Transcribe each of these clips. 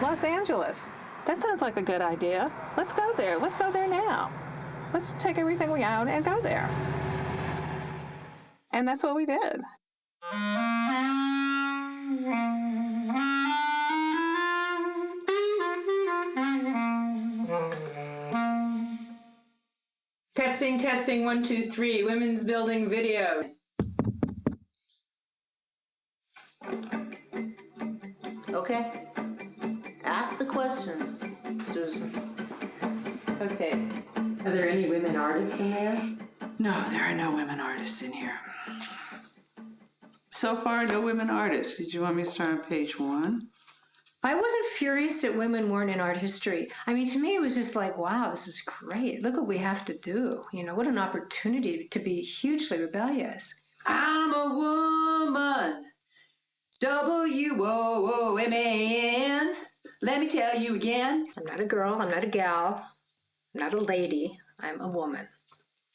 Los Angeles. That sounds like a good idea. Let's go there. Let's go there now. Let's take everything we own and go there. And that's what we did. Testing, testing, 1, 2, 3. Women's building video. Okay. Ask the questions, Susan. Okay. Are there any women artists in there? No, there are no women artists in here. So far, no women artists. Did you want me to start on page 1? I wasn't furious that women weren't in art history. I mean, to me, it was just like, wow, this is great. Look what we have to do. You know, what an opportunity to be hugely rebellious. I'm a woman. W-O-O-M-A-N. Let me tell you again. I'm not a girl. I'm not a gal. I'm not a lady. I'm a woman.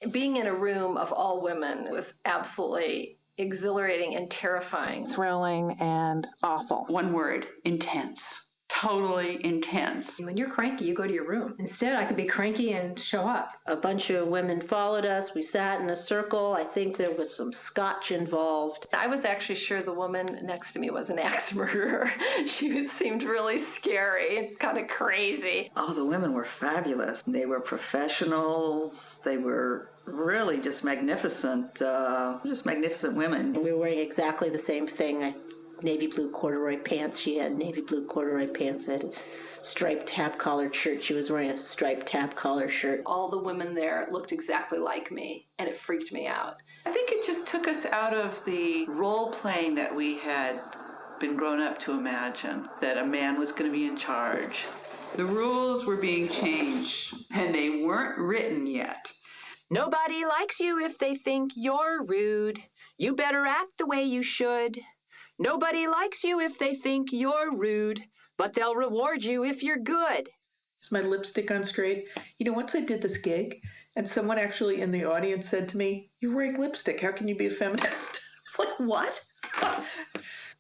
Being in a room of all women was absolutely exhilarating and terrifying. Thrilling and awful. One word, intense. Totally intense. When you're cranky, you go to your room. Instead, I could be cranky and show up. A bunch of women followed us. We sat in a circle. I think there was some scotch involved. I was actually sure the woman next to me was an axe murderer. She seemed really scary and kind of crazy. Oh, the women were fabulous. They were professionals. They were really just magnificent women. We were wearing exactly the same thing. Navy blue corduroy pants. She had navy blue corduroy pants. I had a striped tap-collared shirt. She was wearing a striped tap-collared shirt. All the women there looked exactly like me, and it freaked me out. I think it just took us out of the role-playing that we had been grown up to imagine, that a man was going to be in charge. The rules were being changed, and they weren't written yet. Nobody likes you if they think you're rude. You better act the way you should. Nobody likes you if they think you're rude, but they'll reward you if you're good. Is my lipstick on straight? You know, once I did this gig, and someone actually in the audience said to me, "You're wearing lipstick. How can you be a feminist?" I was like, what?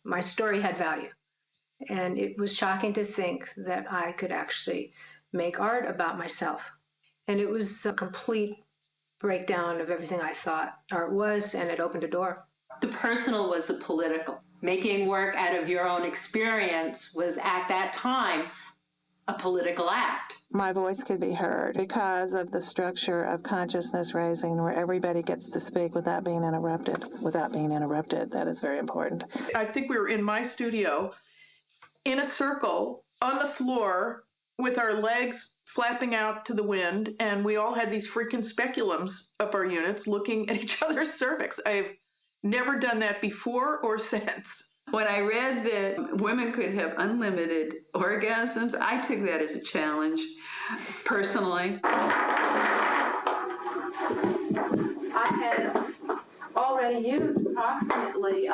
My story had value. And it was shocking to think that I could actually make art about myself. And it was a complete breakdown of everything I thought art was, and it opened a door. The personal was the political. Making work out of your own experience was, at that time, a political act. My voice could be heard because of the structure of consciousness raising where everybody gets to speak without being interrupted. That is very important. I think we were in my studio in a circle on the floor with our legs flapping out to the wind, and we all had these freaking speculums up our units looking at each other's cervix. I've never done that before or since. When I read that women could have unlimited orgasms, I took that as a challenge, personally. I had already used approximately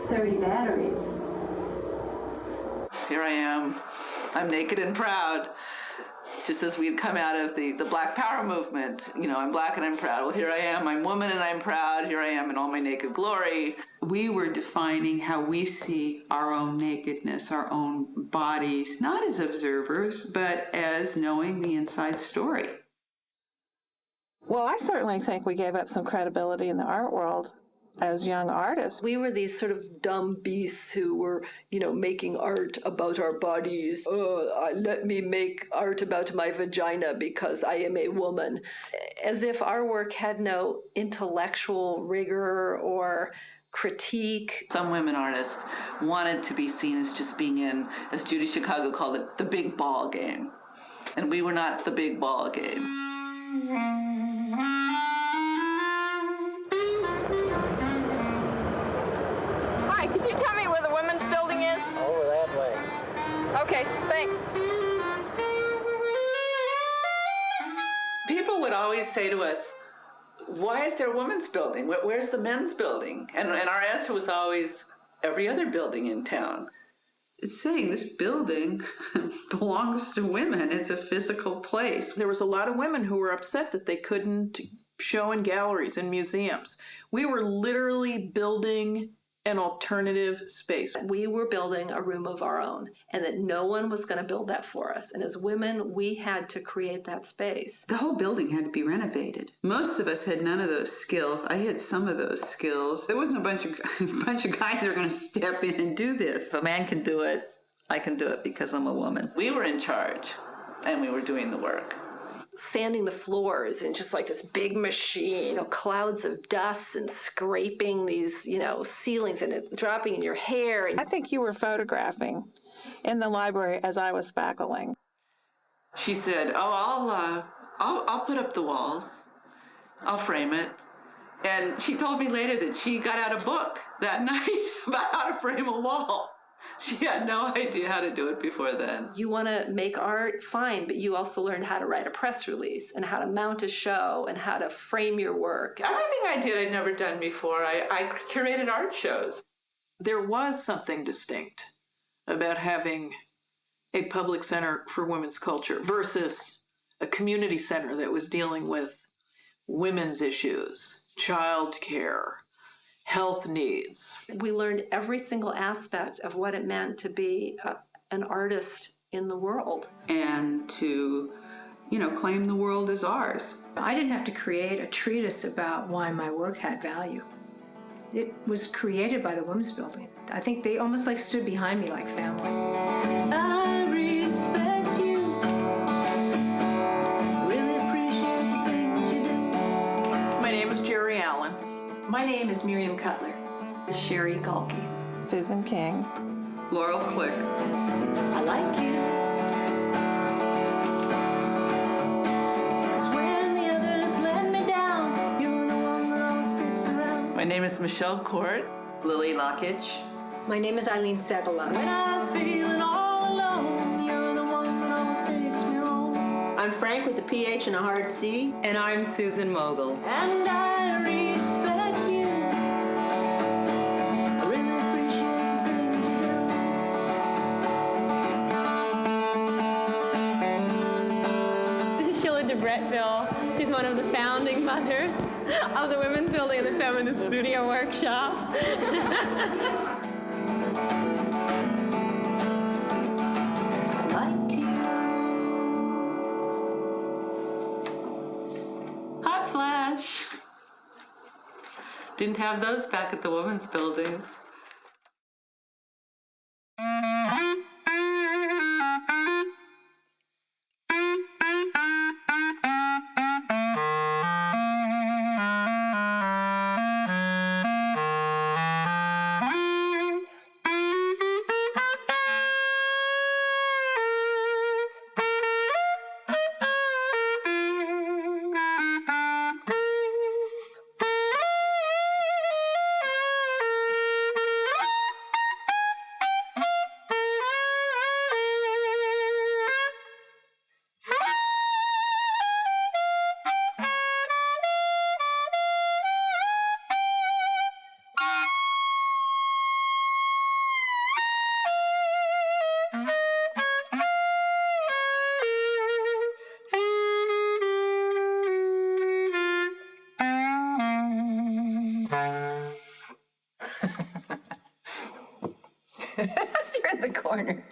30 batteries. Here I am. I'm naked and proud. Just as we'd come out of the Black Power movement. You know, I'm black and I'm proud. Well, here I am. I'm woman and I'm proud. Here I am in all my naked glory. We were defining how we see our own nakedness, our own bodies, not as observers, but as knowing the inside story. Well, I certainly think we gave up some credibility in the art world as young artists. We were these sort of dumb beasts who were, making art about our bodies. Let me make art about my vagina because I am a woman. As if our work had no intellectual rigor or critique. Some women artists wanted to be seen as just being in, as Judy Chicago called it, the big ball game. And we were not the big ball game. Hi, could you tell me where the women's building is? Over that way. Okay, thanks. People would always say to us, why is there a women's building? Where's the men's building? And our answer was always, every other building in town. Saying this building belongs to women. It's a physical place. There was a lot of women who were upset that they couldn't show in galleries and museums. We were literally building an alternative space. We were building a room of our own, and that no one was going to build that for us. And as women, we had to create that space. The whole building had to be renovated. Most of us had none of those skills. I had some of those skills. There wasn't a bunch of guys that were going to step in and do this. If a man can do it, I can do it because I'm a woman. We were in charge, and we were doing the work. Sanding the floors and just like this big machine, clouds of dust and scraping these, ceilings and it dropping in your hair. I think you were photographing in the library as I was spackling. She said, "Oh, I'll put up the walls. I'll frame it." And she told me later that she got out a book that night about how to frame a wall. She had no idea how to do it before then. You want to make art, fine, but you also learned how to write a press release and how to mount a show and how to frame your work. Everything I did, I'd never done before. I curated art shows. There was something distinct about having a public center for women's culture versus a community center that was dealing with women's issues, childcare, health needs. We learned every single aspect of what it meant to be an artist in the world. And to, claim the world as ours. I didn't have to create a treatise about why my work had value. It was created by the Women's Building. I think they almost stood behind me like family. I respect you. Really appreciate the things you do. My name is Jerry Allen. My name is Miriam Cutler. Sherry Galkey. Susan King. Laurel Click. I like you. 'Cause when the others let me down, you're the one that always sticks around. My name is Michelle Court. Lily Lockage. My name is Eileen Segala. When I'm feeling all alone, you're the one that always takes me home. I'm Frank with the PH and a hard C. And I'm Susan Mogul. And I respect you. I really appreciate the things you do. This is Sheila DeBrettville. She's one of the founding mothers of the Women's Building and the Feminist Studio Workshop. I like you. Hot flash. Didn't have those back at the Women's Building. You're in the corner.